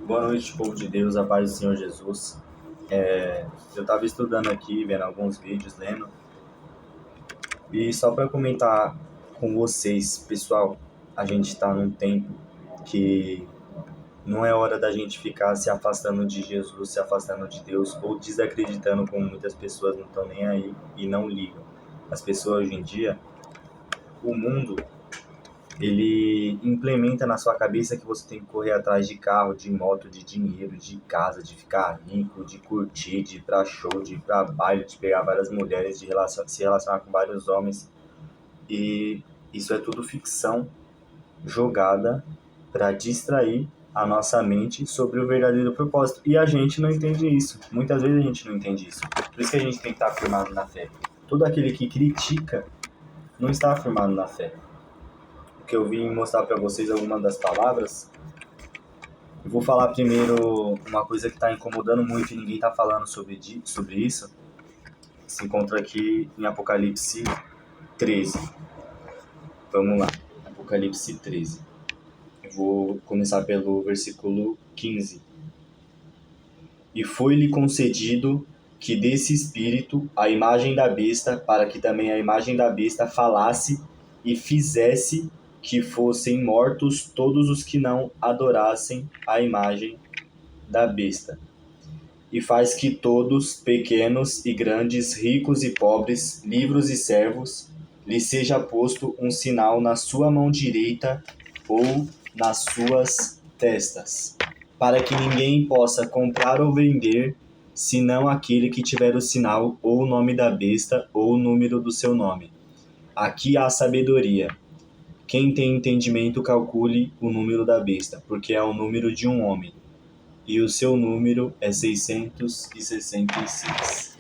Boa noite, povo de Deus, a paz do Senhor Jesus. Eu estava estudando aqui, vendo alguns vídeos, lendo, e só para comentar com vocês, pessoal, a gente está num tempo que não é hora da gente ficar se afastando de Jesus, se afastando de Deus, ou desacreditando como muitas pessoas não estão nem aí e não ligam. As pessoas hoje em dia, o mundo, ele implementa na sua cabeça que você tem que correr atrás de carro, de moto, de dinheiro, de casa, de ficar rico, de curtir, de ir pra show, de ir pra baile, de pegar várias mulheres, de se relacionar com vários homens. E isso é tudo ficção jogada para distrair a nossa mente sobre o verdadeiro propósito. E a gente não entende isso. Muitas vezes a gente não entende isso. Por isso que a gente tem que estar firmado na fé. Todo aquele que critica não está firmado na fé. Que eu vim mostrar para vocês algumas das palavras. Eu vou falar primeiro uma coisa que está incomodando muito e ninguém está falando sobre isso. Se encontra aqui em Apocalipse 13. Vamos lá, Apocalipse 13. Eu vou começar pelo versículo 15. E foi-lhe concedido que desse espírito a imagem da besta, para que também a imagem da besta falasse e fizesse que fossem mortos todos os que não adorassem a imagem da besta. E faz que todos, pequenos e grandes, ricos e pobres, livres e servos, lhe seja posto um sinal na sua mão direita ou nas suas testas, para que ninguém possa comprar ou vender, senão aquele que tiver o sinal ou o nome da besta ou o número do seu nome. Aqui há sabedoria. Quem tem entendimento, calcule o número da besta, porque é o número de um homem, e o seu número é 666.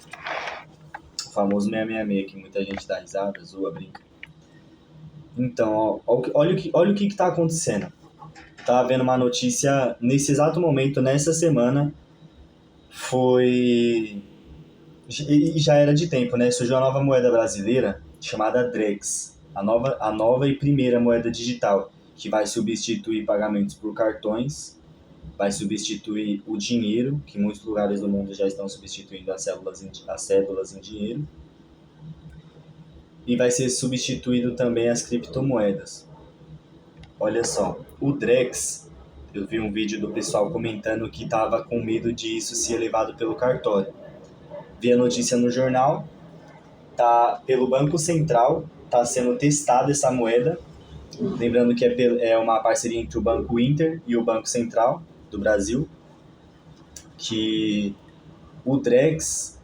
O famoso 666, que muita gente dá risada, zoa, brinca. Então, olha o que está acontecendo. Estava vendo uma notícia nesse exato momento, nessa semana, e já era de tempo, né? Surgiu a nova moeda brasileira, chamada Drex, a nova e primeira moeda digital, que vai substituir pagamentos por cartões, vai substituir o dinheiro, que em muitos lugares do mundo já estão substituindo as cédulas em dinheiro, e vai ser substituído também as criptomoedas. Olha só, o Drex, eu vi um vídeo do pessoal comentando que estava com medo disso ser levado pelo cartório. Vi a notícia no jornal, tá pelo Banco Central, está sendo testada essa moeda. Lembrando que é uma parceria entre o Banco Inter e o Banco Central do Brasil, que o Drex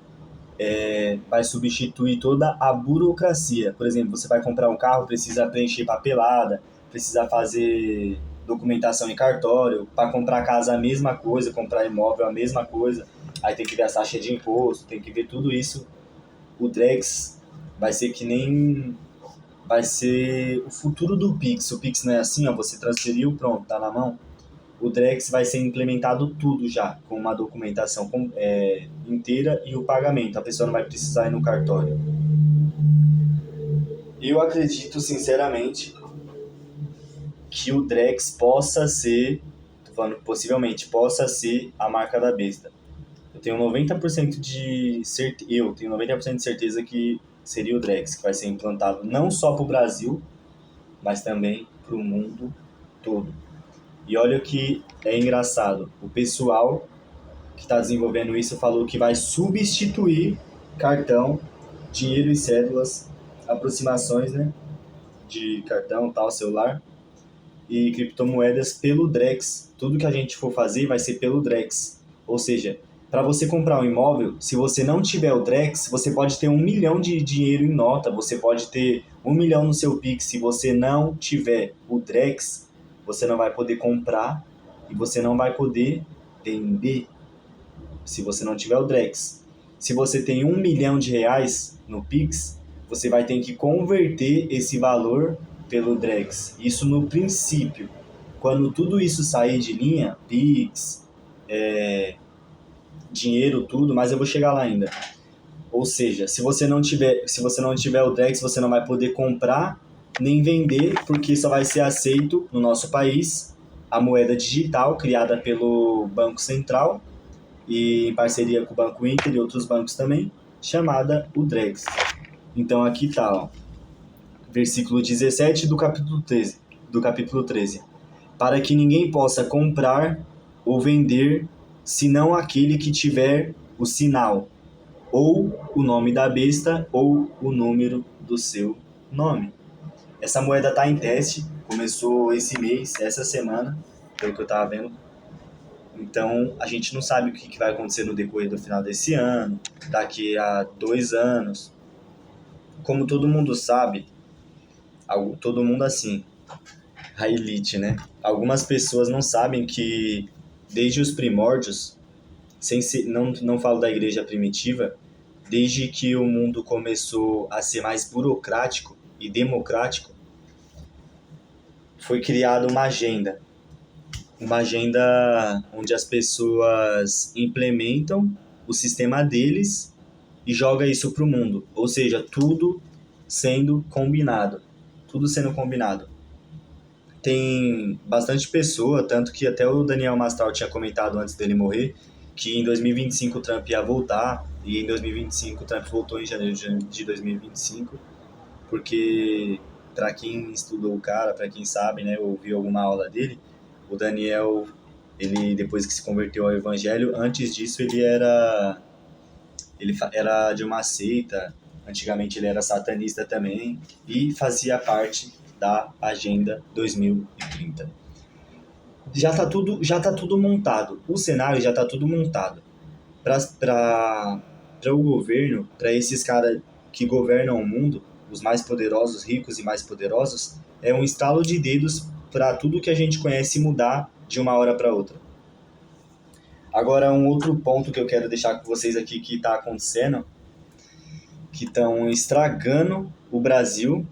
vai substituir toda a burocracia. Por exemplo, você vai comprar um carro, precisa preencher papelada, precisa fazer documentação em cartório, para comprar casa a mesma coisa, comprar imóvel a mesma coisa, aí tem que ver a taxa de imposto, tem que ver tudo isso. O Drex vai ser vai ser o futuro do Pix. O Pix não é assim, ó, você transferiu, pronto, tá na mão. O Drex vai ser implementado tudo já, com uma documentação inteira e o pagamento. A pessoa não vai precisar ir no cartório. Eu acredito, sinceramente, que o Drex possa ser, possivelmente, possa ser a marca da besta. Eu tenho 90% de certeza que seria o Drex, que vai ser implantado não só para o Brasil, mas também para o mundo todo. E olha o que é engraçado, o pessoal que está desenvolvendo isso falou que vai substituir cartão, dinheiro e cédulas, aproximações, né, de cartão, tal, celular, e criptomoedas pelo Drex. Tudo que a gente for fazer vai ser pelo Drex. Ou seja, para você comprar um imóvel, se você não tiver o Drex, você pode ter 1 milhão de dinheiro em nota, você pode ter 1 milhão no seu Pix. Se você não tiver o Drex, você não vai poder comprar e você não vai poder vender. Se você não tiver o Drex. Se você tem 1 milhão de reais no Pix, você vai ter que converter esse valor pelo Drex. Isso no princípio. Quando tudo isso sair de linha, Pix, dinheiro, tudo, mas eu vou chegar lá ainda. Ou seja, se você não tiver o Drex, você não vai poder comprar nem vender, porque só vai ser aceito no nosso país a moeda digital criada pelo Banco Central e em parceria com o Banco Inter e outros bancos também, chamada o Drex. Então aqui está, ó, versículo 17 do capítulo 13. Para que ninguém possa comprar ou vender, senão aquele que tiver o sinal, ou o nome da besta, ou o número do seu nome. Essa moeda está em teste, começou esse mês, essa semana, pelo que eu estava vendo. Então, a gente não sabe o que vai acontecer no decorrer do final desse ano, daqui a 2 anos. Como todo mundo sabe, todo mundo assim, a elite, né? Algumas pessoas não sabem que desde os primórdios, não falo da igreja primitiva, desde que o mundo começou a ser mais burocrático e democrático, foi criada uma agenda. Uma agenda onde as pessoas implementam o sistema deles e joga isso para o mundo. Ou seja, tudo sendo combinado. Tudo sendo combinado. Tem bastante pessoa, tanto que até o Daniel Mastal tinha comentado antes dele morrer, que em 2025 o Trump ia voltar, e em 2025 o Trump voltou em janeiro de 2025, porque para quem estudou o cara, para quem sabe, né, ouviu alguma aula dele, o Daniel, ele depois que se converteu ao evangelho, antes disso ele era de uma seita, antigamente ele era satanista também, e fazia parte da Agenda 2030. Já tá tudo montado, o cenário já tá tudo montado. Para o governo, para esses caras que governam o mundo, os mais poderosos, ricos e mais poderosos, é um estalo de dedos para tudo que a gente conhece mudar de uma hora para outra. Agora, um outro ponto que eu quero deixar com vocês aqui que está acontecendo, que estão estragando o Brasil,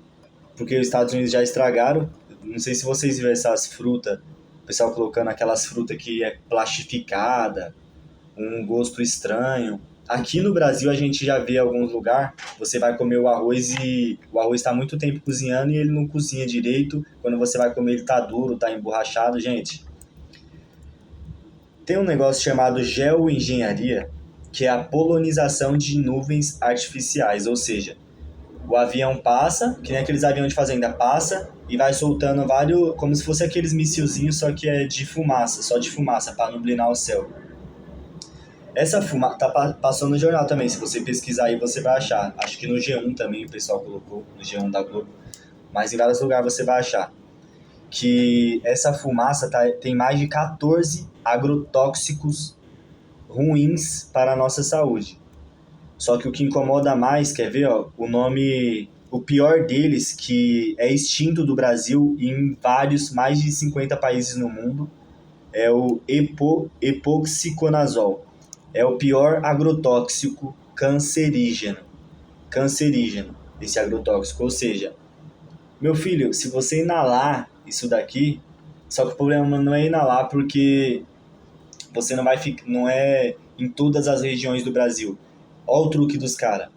porque os Estados Unidos já estragaram. Não sei se vocês viram essas frutas, o pessoal colocando aquelas frutas que é plastificada, um gosto estranho. Aqui no Brasil a gente já vê em alguns lugares, você vai comer o arroz e o arroz está muito tempo cozinhando e ele não cozinha direito. Quando você vai comer ele está duro, está emborrachado. Gente, tem um negócio chamado geoengenharia, que é a polonização de nuvens artificiais, ou seja, o avião passa, que nem aqueles aviões de fazenda, passa e vai soltando vários, como se fosse aqueles missilzinhos, só que é de fumaça, só de fumaça, para nublinar o céu. Essa fumaça passou no jornal também, se você pesquisar aí você vai achar. Acho que no G1 também o pessoal colocou, no G1 da Globo, mas em vários lugares você vai achar. Que essa fumaça tem mais de 14 agrotóxicos ruins para a nossa saúde. Só que o que incomoda mais, quer ver, ó, o pior deles, que é extinto do Brasil e em mais de 50 países no mundo, é o epoxiconazol. É o pior agrotóxico cancerígeno, esse agrotóxico. Ou seja, meu filho, se você inalar isso daqui, só que o problema não é inalar porque você não vai ficar, não é em todas as regiões do Brasil. Olha o truque dos caras.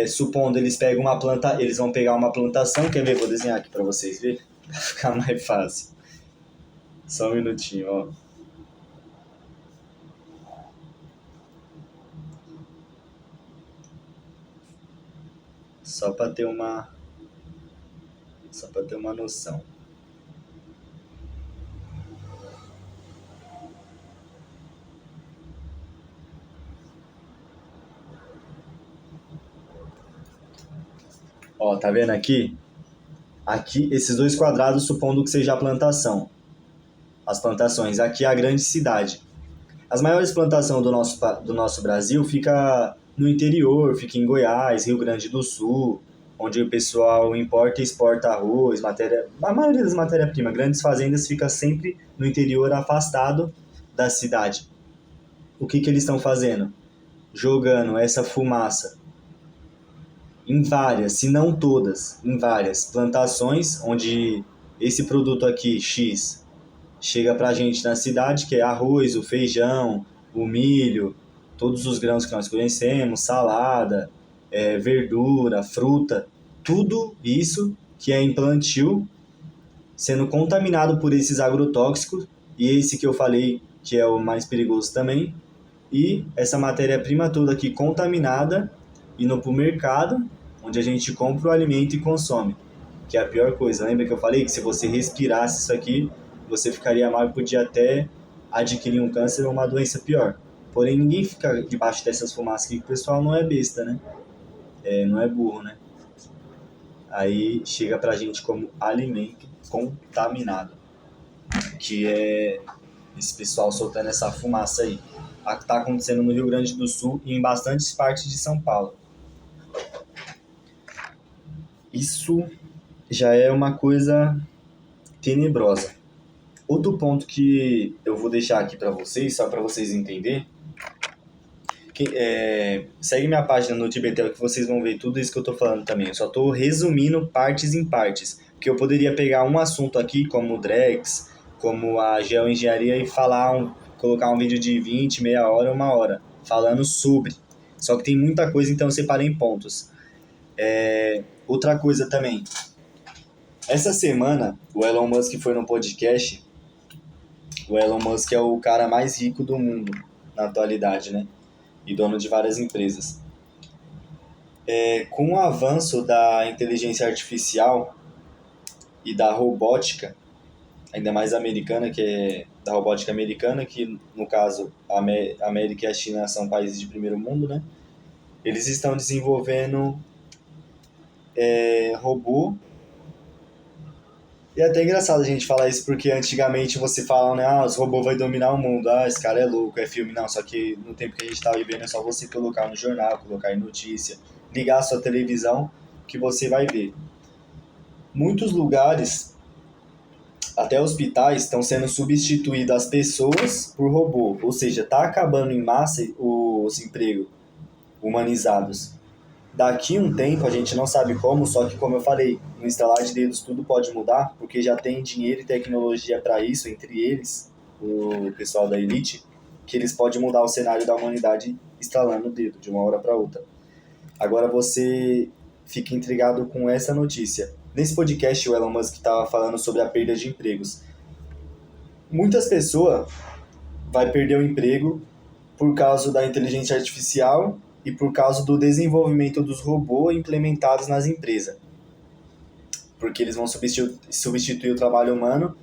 Supondo eles pegam uma planta, eles vão pegar uma plantação, quer ver? Vou desenhar aqui para vocês verem, para ficar mais fácil. Só um minutinho, ó. Só para ter uma noção. Ó, tá vendo aqui? Aqui, esses dois quadrados, supondo que seja a plantação. As plantações. Aqui é a grande cidade. As maiores plantações do nosso Brasil fica no interior, fica em Goiás, Rio Grande do Sul, onde o pessoal importa e exporta arroz, a maioria das matérias-primas. Grandes fazendas fica sempre no interior, afastado da cidade. O que eles estão fazendo? Jogando essa fumaça em várias, se não todas, em várias plantações, onde esse produto aqui, X, chega pra gente na cidade, que é arroz, o feijão, o milho, todos os grãos que nós conhecemos, salada, verdura, fruta, tudo isso que é em plantio sendo contaminado por esses agrotóxicos, e esse que eu falei que é o mais perigoso também, e essa matéria-prima toda aqui contaminada, indo para o mercado, onde a gente compra o alimento e consome, que é a pior coisa. Lembra que eu falei que se você respirasse isso aqui, você ficaria mal e podia até adquirir um câncer ou uma doença pior. Porém, ninguém fica debaixo dessas fumaças aqui, que o pessoal não é besta, né? Não é burro, né? Aí chega pra gente como alimento contaminado, que é esse pessoal soltando essa fumaça aí. Tá acontecendo no Rio Grande do Sul e em bastantes partes de São Paulo. Isso já é uma coisa tenebrosa. Outro ponto que eu vou deixar aqui para vocês, só para vocês entenderem, segue minha página no Tibetel que vocês vão ver tudo isso que eu tô falando também. Eu só tô resumindo partes em partes, porque eu poderia pegar um assunto aqui, como o Drex, como a geoengenharia, e colocar um vídeo de 20, meia hora, uma hora, falando sobre. Só que tem muita coisa, então eu separei em pontos. Outra coisa também. Essa semana, o Elon Musk foi no podcast. O Elon Musk é o cara mais rico do mundo na atualidade, né? E dono de várias empresas. Com o avanço da inteligência artificial e da robótica, ainda mais americana, que é da robótica americana, que no caso a América e a China são países de primeiro mundo, né? Eles estão desenvolvendo robô. E é até engraçado a gente falar isso, porque antigamente você fala, né, os robôs vão dominar o mundo, esse cara é louco, é filme. Não, só que no tempo que a gente tá vivendo é só você colocar no jornal, colocar em notícia, ligar a sua televisão, que você vai ver. Muitos lugares, até hospitais, estão sendo substituídas as pessoas por robô, ou seja, tá acabando em massa os empregos humanizados. Daqui um tempo, a gente não sabe como, só que como eu falei, no instalar de dedos tudo pode mudar, porque já tem dinheiro e tecnologia para isso, entre eles, o pessoal da elite, que eles podem mudar o cenário da humanidade instalando o dedo de uma hora para outra. Agora você fica intrigado com essa notícia. Nesse podcast, o Elon Musk estava falando sobre a perda de empregos. Muitas pessoas vão perder o emprego por causa da inteligência artificial e por causa do desenvolvimento dos robôs implementados nas empresas. Porque eles vão substituir o trabalho humano,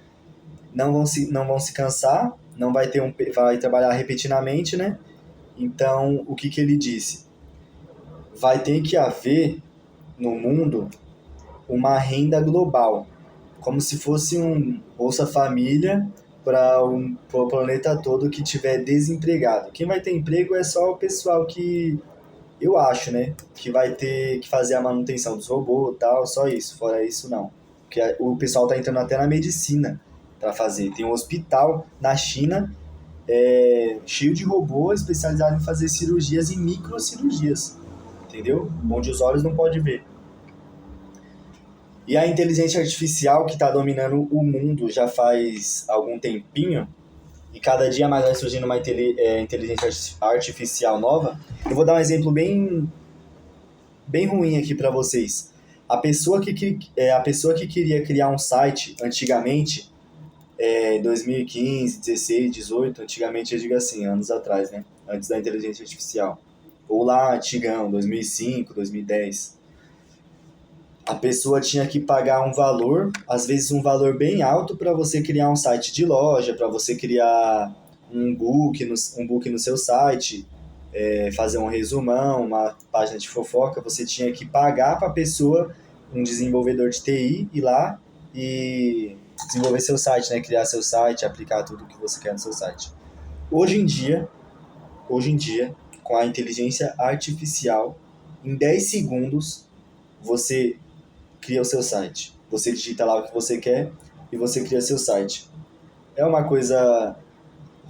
não vão se cansar, vai trabalhar repetidamente, né? Então, o que ele disse? Vai ter que haver no mundo uma renda global, como se fosse um Bolsa Família para o planeta todo que tiver desempregado. Quem vai ter emprego é só o pessoal que, eu acho, né, que vai ter que fazer a manutenção dos robôs e tal, só isso. Fora isso, não. Porque o pessoal tá entrando até na medicina para fazer. Tem um hospital na China cheio de robô especializado em fazer cirurgias e microcirurgias, entendeu? Onde os olhos não podem ver. E a inteligência artificial que está dominando o mundo já faz algum tempinho, e cada dia mais vai surgindo uma inteligência artificial nova. Eu vou dar um exemplo bem ruim aqui para vocês. A pessoa que queria criar um site antigamente, 2015, 16, 18, antigamente eu digo assim, anos atrás, né? Antes da inteligência artificial. Ou lá, antigão, 2005, 2010. A pessoa tinha que pagar um valor, às vezes um valor bem alto, para você criar um site de loja, para você criar um book no seu site, fazer um resumão, uma página de fofoca. Você tinha que pagar para a pessoa, um desenvolvedor de TI, ir lá e desenvolver seu site, né? Criar seu site, aplicar tudo que você quer no seu site. Hoje em dia, com a inteligência artificial, em 10 segundos, você cria o seu site. Você digita lá o que você quer e você cria seu site. É uma coisa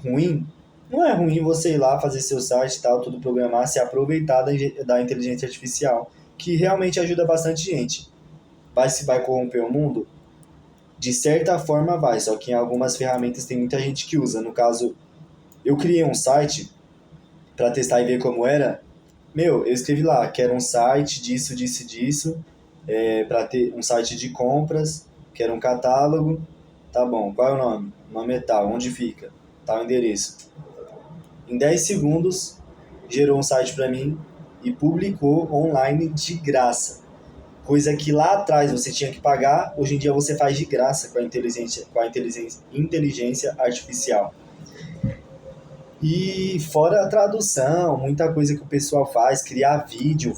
ruim? Não é ruim você ir lá fazer seu site e tal, tudo programar, se aproveitar da inteligência artificial, que realmente ajuda bastante gente. Vai corromper o mundo? De certa forma vai, só que em algumas ferramentas tem muita gente que usa. No caso, eu criei um site para testar e ver como era. Eu escrevi lá que era um site disso, para ter um site de compras, Quero um catálogo. Tá bom, qual é o nome? O nome é tal, onde fica? Tal endereço. Em 10 segundos, gerou um site para mim e publicou online de graça. Coisa que lá atrás você tinha que pagar, hoje em dia você faz de graça com a inteligência artificial. E fora a tradução, muita coisa que o pessoal faz, criar vídeo,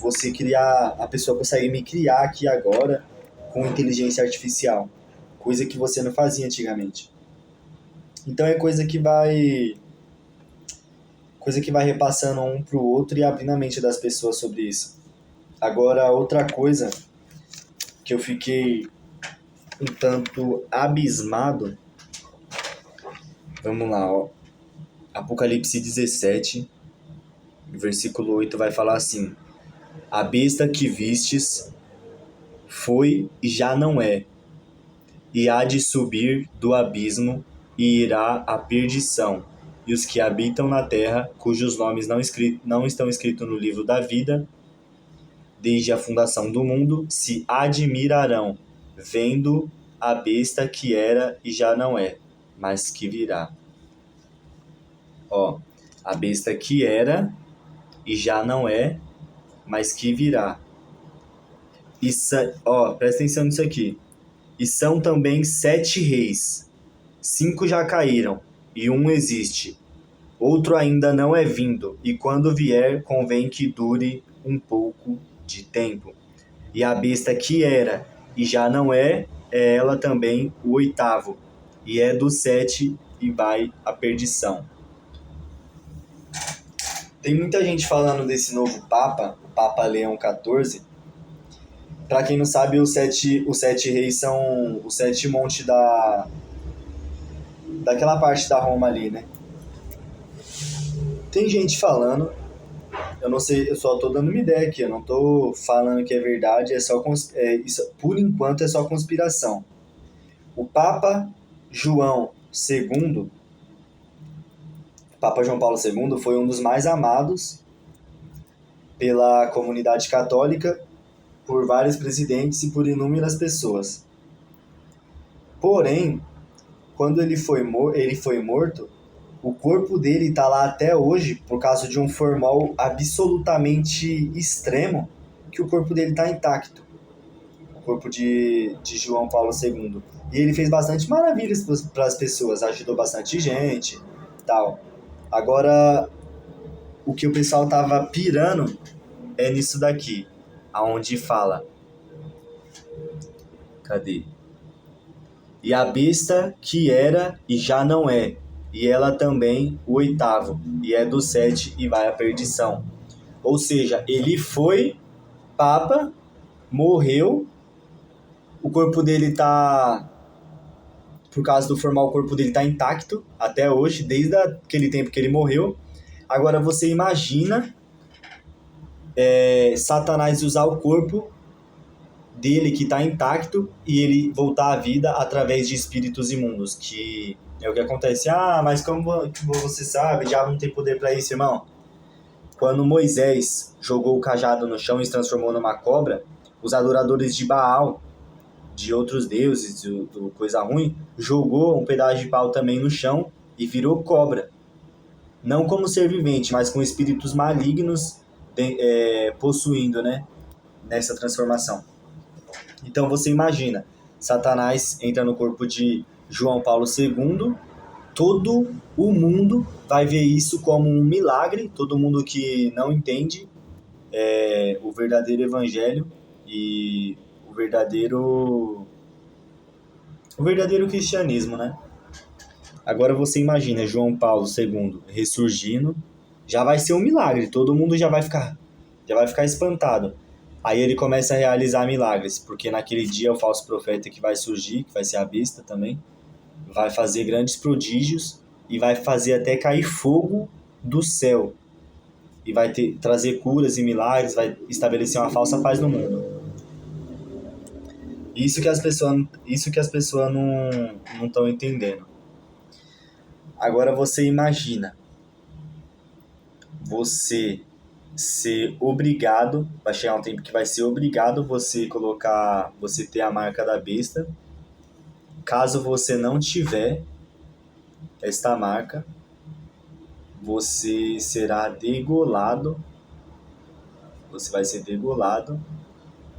a pessoa consegue me criar aqui agora com inteligência artificial, coisa que você não fazia antigamente. Então é coisa que vai repassando um pro outro e abrindo a mente das pessoas sobre isso. Agora, outra coisa que eu fiquei um tanto abismado, vamos lá, ó. Apocalipse 17, versículo 8 vai falar assim: a besta que vistes foi e já não é, e há de subir do abismo e irá à perdição. E os que habitam na terra, cujos nomes não estão escritos no livro da vida, desde a fundação do mundo, se admirarão, vendo a besta que era e já não é, mas que virá. Ó, a besta que era e já não é, mas que virá. Ó, presta atenção nisso aqui. E são também 7 reis. 5 já caíram, e um existe. Outro ainda não é vindo, e quando vier, convém que dure um pouco de tempo. E a besta que era e já não é ela também o 8º, e é do 7 e vai à perdição. Tem muita gente falando desse novo Papa, o Papa Leão XIV. Para quem não sabe, os sete reis são os 7 montes daquela parte da Roma ali, né? Tem gente falando, eu não sei, eu só tô dando uma ideia aqui, eu não tô falando que é verdade, isso, por enquanto é só conspiração. O Papa João II, Papa João Paulo II, foi um dos mais amados pela comunidade católica, por vários presidentes e por inúmeras pessoas. Porém, quando ele foi morto, o corpo dele está lá até hoje por causa de um formal absolutamente extremo, que o corpo dele está intacto. O corpo de João Paulo II. E ele fez bastante maravilhas para as pessoas, ajudou bastante gente, tal. Agora, o que o pessoal tava pirando é nisso daqui, aonde fala. Cadê? E a besta que era e já não é, e ela também o 8º, e é do 7 e vai à perdição. Ou seja, ele foi papa, morreu, o corpo dele tá, por causa do formal, o corpo dele tá intacto até hoje, desde aquele tempo que ele morreu. Agora você imagina Satanás usar o corpo dele que está intacto e ele voltar à vida através de espíritos imundos, que é o que acontece. Ah, mas como você sabe, já não tem poder para isso, irmão. Quando Moisés jogou o cajado no chão e se transformou numa cobra, os adoradores de Baal, de outros deuses, do coisa ruim, jogou um pedaço de pau também no chão e virou cobra. Não como ser vivente, mas com espíritos malignos possuindo, né, nessa transformação. Então você imagina, Satanás entra no corpo de João Paulo II, todo o mundo vai ver isso como um milagre, todo mundo que não entende o verdadeiro evangelho e o verdadeiro cristianismo, né? Agora você imagina João Paulo II ressurgindo, já vai ser um milagre, todo mundo já vai ficar espantado. Aí ele começa a realizar milagres, porque naquele dia o falso profeta que vai surgir, que vai ser a besta também, vai fazer grandes prodígios e vai fazer até cair fogo do céu. E vai trazer curas e milagres, vai estabelecer uma falsa paz no mundo. Isso que as pessoas não estão entendendo. Agora você imagina, você ser obrigado, vai chegar um tempo que vai ser obrigado você ter a marca da besta, Caso você não tiver esta marca, você será degolado, você vai ser degolado,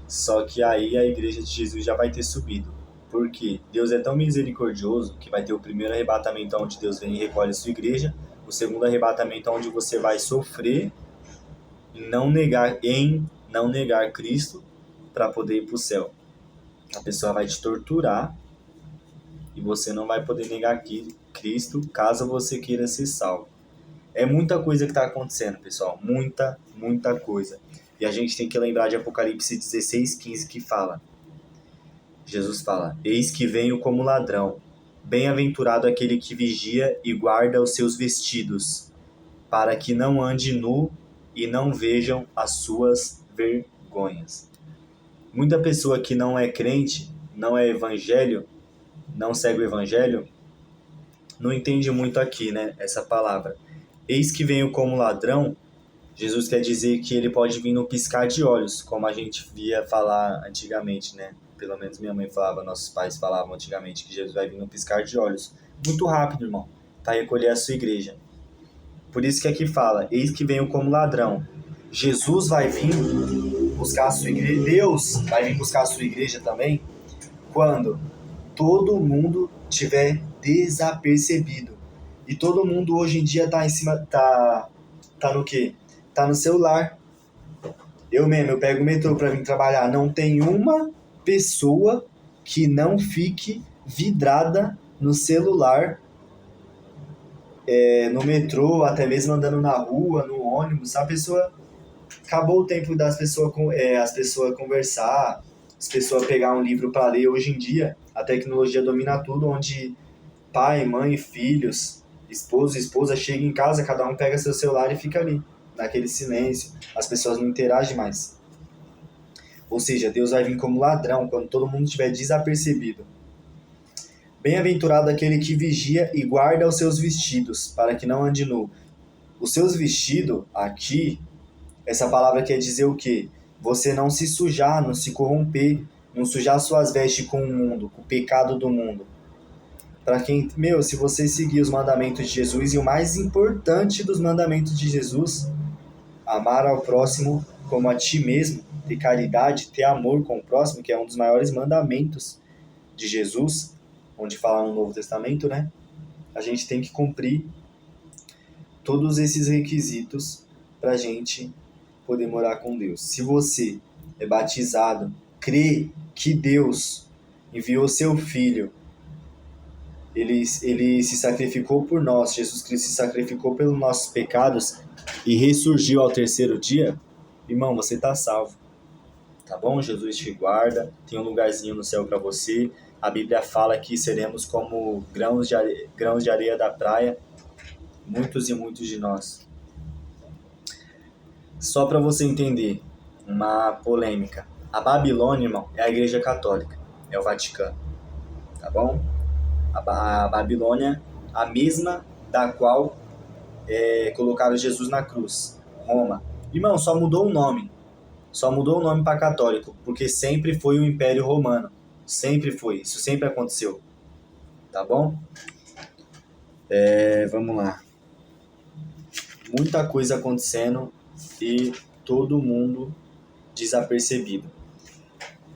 só que aí a igreja de Jesus já vai ter subido. Porque Deus é tão misericordioso que vai ter o primeiro arrebatamento onde Deus vem e recolhe a sua igreja, o segundo arrebatamento onde você vai sofrer em não negar Cristo para poder ir para o céu. A pessoa vai te torturar e você não vai poder negar Cristo caso você queira ser salvo. É muita coisa que está acontecendo, pessoal. Muita coisa. E a gente tem que lembrar de Apocalipse 16:15 que fala. Jesus fala: eis que venho como ladrão. Bem-aventurado aquele que vigia e guarda os seus vestidos, para que não ande nu e não vejam as suas vergonhas. Muita pessoa que não é crente, não é evangelho, não segue o evangelho, não entende muito aqui, né? Essa palavra. Eis que venho como ladrão, Jesus quer dizer que ele pode vir no piscar de olhos, como a gente via falar antigamente, né? Pelo menos minha mãe falava, nossos pais falavam antigamente, que Jesus vai vir no piscar de olhos. Muito rápido, irmão, para recolher a sua igreja. Por isso que aqui fala, eis que venho como ladrão. Jesus vai vir buscar a sua igreja, Deus vai vir buscar a sua igreja também, quando todo mundo tiver desapercebido. E todo mundo hoje em dia tá no quê? Tá no celular. Eu pego o metrô para vir trabalhar. Não tem uma pessoa que não fique vidrada no celular, no metrô, até mesmo andando na rua, no ônibus. A pessoa acabou o tempo das pessoas as pessoas conversar, as pessoas pegar um livro para ler. Hoje em dia, a tecnologia domina tudo, onde pai, mãe, filhos, esposo e esposa chegam em casa, cada um pega seu celular e fica ali, naquele silêncio. As pessoas não interagem mais. Ou seja, Deus vai vir como ladrão quando todo mundo estiver desapercebido. Bem-aventurado aquele que vigia e guarda os seus vestidos, para que não ande nu. Os seus vestidos, aqui, essa palavra quer dizer o quê? Você não se sujar, não se corromper, não sujar suas vestes com o mundo, com o pecado do mundo. Para quem, se você seguir os mandamentos de Jesus, e o mais importante dos mandamentos de Jesus, amar ao próximo como a ti mesmo, ter caridade, ter amor com o próximo, que é um dos maiores mandamentos de Jesus, onde fala no Novo Testamento, né? A gente tem que cumprir todos esses requisitos para a gente poder morar com Deus. Se você é batizado, crê que Deus enviou seu Filho, ele se sacrificou por nós, Jesus Cristo se sacrificou pelos nossos pecados e ressurgiu ao terceiro dia, irmão, você está salvo. Tá bom? Jesus te guarda, tem um lugarzinho no céu para você. A Bíblia fala que seremos como grãos de areia da praia, muitos e muitos de nós. Só para você entender, uma polêmica. A Babilônia, irmão, é a Igreja Católica, é o Vaticano, tá bom? A Babilônia, a mesma da qual colocaram Jesus na cruz, Roma. Irmão, só mudou o nome para católico, porque sempre foi o Império Romano, sempre foi, isso sempre aconteceu, tá bom? Vamos lá. Muita coisa acontecendo e todo mundo desapercebido.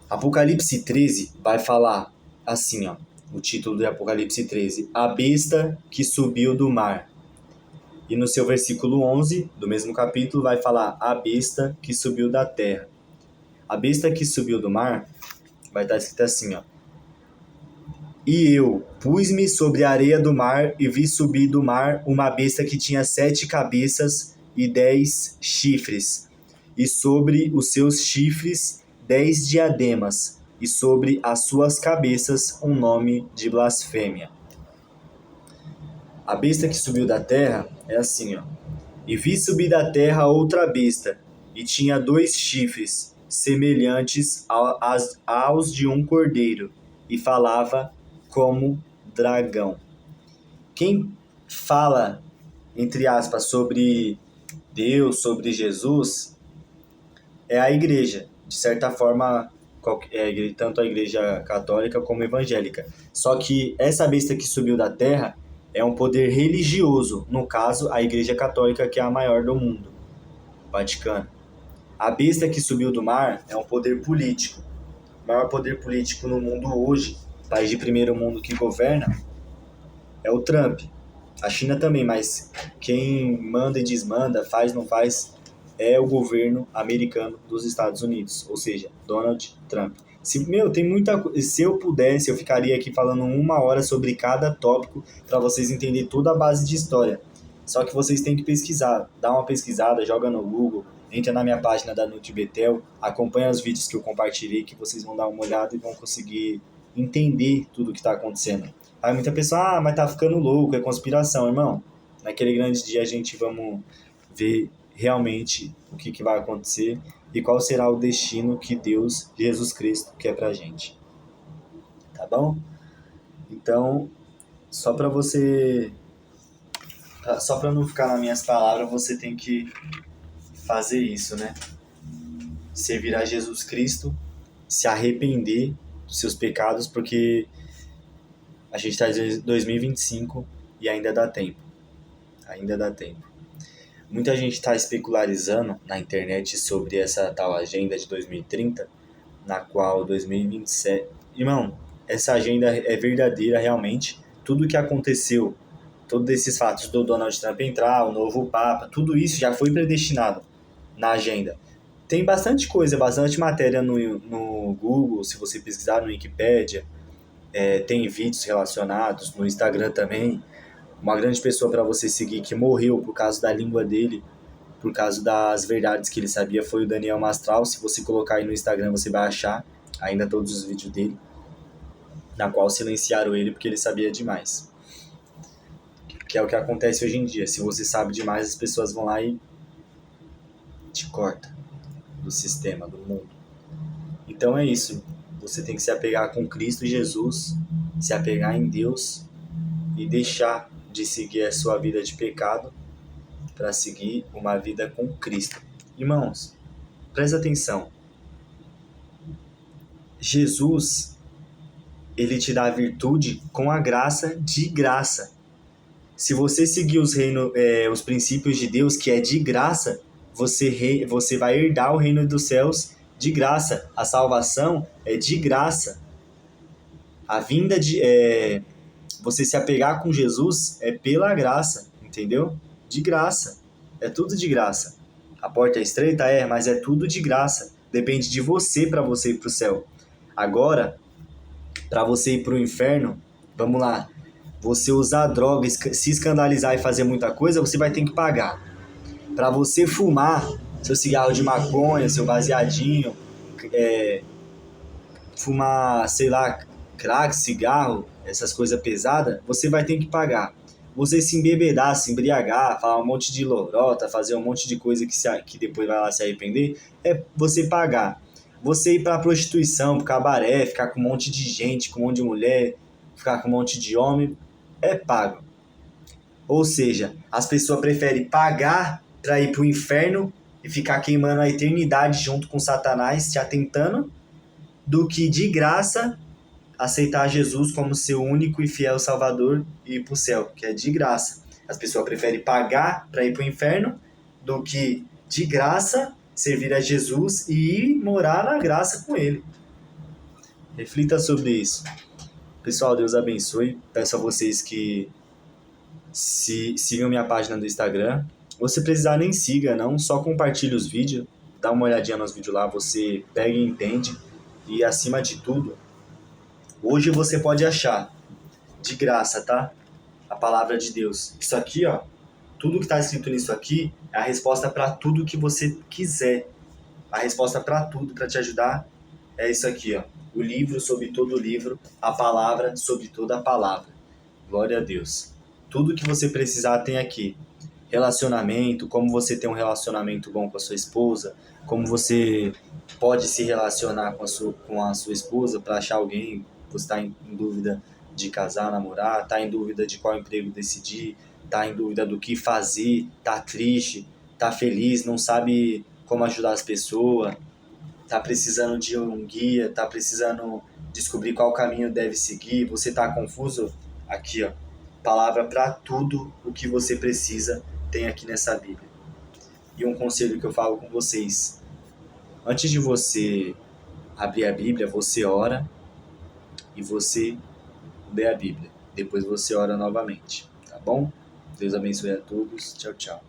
Apocalipse 13 vai falar assim, ó, o título de Apocalipse 13, a besta que subiu do mar. E no seu versículo 11, do mesmo capítulo, vai falar a besta que subiu da terra. A besta que subiu do mar vai estar escrito assim, ó. E eu pus-me sobre a areia do mar e vi subir do mar uma besta que tinha 7 cabeças e 10 chifres, e sobre os seus chifres 10 diademas, e sobre as suas cabeças um nome de blasfêmia. A besta que subiu da terra é assim, ó. E vi subir da terra outra besta, e tinha 2 chifres, semelhantes aos de um cordeiro, e falava como dragão. Quem fala, entre aspas, sobre Deus, sobre Jesus, é a igreja. De certa forma, tanto a igreja católica como evangélica. Só que essa besta que subiu da terra é um poder religioso, no caso, a igreja católica, que é a maior do mundo, o Vaticano. A besta que subiu do mar é um poder político. O maior poder político no mundo hoje, país de primeiro mundo que governa, é o Trump. A China também, mas quem manda e desmanda, faz, não faz, é o governo americano dos Estados Unidos, ou seja, Donald Trump. Tem muita coisa. Se eu pudesse, eu ficaria aqui falando 1 hora sobre cada tópico para vocês entenderem toda a base de história. Só que vocês têm que pesquisar, dá uma pesquisada, joga no Google, entra na minha página da NutriBetel, acompanha os vídeos que eu compartilhei, que vocês vão dar uma olhada e vão conseguir entender tudo o que está acontecendo. Aí muita pessoa, mas tá ficando louco, é conspiração, irmão. Naquele grande dia a gente vamos ver realmente o que vai acontecer e qual será o destino que Deus, Jesus Cristo, quer pra gente. Tá bom? Então, só pra não ficar nas minhas palavras, você tem que fazer isso, né? Servir a Jesus Cristo, se arrepender dos seus pecados, porque a gente está em 2025 e ainda dá tempo. Ainda dá tempo. Muita gente está especularizando na internet sobre essa tal agenda de 2030, na qual 2027... Irmão, essa agenda é verdadeira realmente. Tudo que aconteceu, todos esses fatos do Donald Trump entrar, o novo Papa, tudo isso já foi predestinado na agenda. Tem bastante coisa, bastante matéria no Google, se você pesquisar no Wikipedia, tem vídeos relacionados, no Instagram também. Uma grande pessoa para você seguir que morreu por causa da língua dele, por causa das verdades que ele sabia, foi o Daniel Mastral. Se você colocar aí no Instagram, você vai achar ainda todos os vídeos dele, na qual silenciaram ele porque ele sabia demais. Que é o que acontece hoje em dia. Se você sabe demais, as pessoas vão lá e te cortam do sistema, do mundo. Então é isso. Você tem que se apegar com Cristo Jesus, se apegar em Deus e deixar de seguir a sua vida de pecado para seguir uma vida com Cristo. Irmãos, presta atenção. Jesus, ele te dá a virtude com a graça de graça. Se você seguir os princípios de Deus, que é de graça, você vai herdar o reino dos céus de graça. A salvação é de graça. A vinda você se apegar com Jesus é pela graça, entendeu? De graça. É tudo de graça. A porta é estreita? Mas é tudo de graça. Depende de você para você ir para o céu. Agora, para você ir para o inferno, vamos lá. Você usar drogas, se escandalizar e fazer muita coisa, você vai ter que pagar. Para você fumar seu cigarro de maconha, seu baseadinho, fumar, sei lá, crack, cigarro, essas coisas pesadas, você vai ter que pagar. Você se embebedar, se embriagar, falar um monte de lorota, fazer um monte de coisa que depois vai lá se arrepender, é você pagar. Você ir pra prostituição, pro cabaré, ficar com um monte de gente, com um monte de mulher, ficar com um monte de homem, é pago. Ou seja, as pessoas preferem pagar para ir pro inferno e ficar queimando a eternidade junto com Satanás, te atentando, do que de graça aceitar Jesus como seu único e fiel Salvador e ir pro céu, que é de graça. As pessoas preferem pagar para ir pro inferno do que de graça servir a Jesus e ir morar na graça com ele. Reflita sobre isso. Pessoal, Deus abençoe. Peço a vocês que sigam minha página do Instagram. Você precisar nem siga, não. Só compartilhe os vídeos. Dá uma olhadinha nos vídeos lá. Você pega e entende. E acima de tudo, hoje você pode achar de graça, tá? A palavra de Deus. Isso aqui, ó. Tudo que está escrito nisso aqui é a resposta para tudo que você quiser. A resposta para tudo, para te ajudar, é isso aqui, ó. O livro sobre todo o livro, a palavra sobre toda a palavra. Glória a Deus. Tudo que você precisar tem aqui. Relacionamento, como você tem um relacionamento bom com a sua esposa, como você pode se relacionar com a sua esposa para achar alguém. Você está em dúvida de casar, namorar, está em dúvida de qual emprego decidir, está em dúvida do que fazer, está triste, está feliz, não sabe como ajudar as pessoas, tá precisando de um guia, tá precisando descobrir qual caminho deve seguir, você tá confuso? Aqui, ó, palavra para tudo o que você precisa tem aqui nessa Bíblia. E um conselho que eu falo com vocês: antes de você abrir a Bíblia, você ora e você lê a Bíblia. Depois você ora novamente, tá bom? Deus abençoe a todos. Tchau, tchau.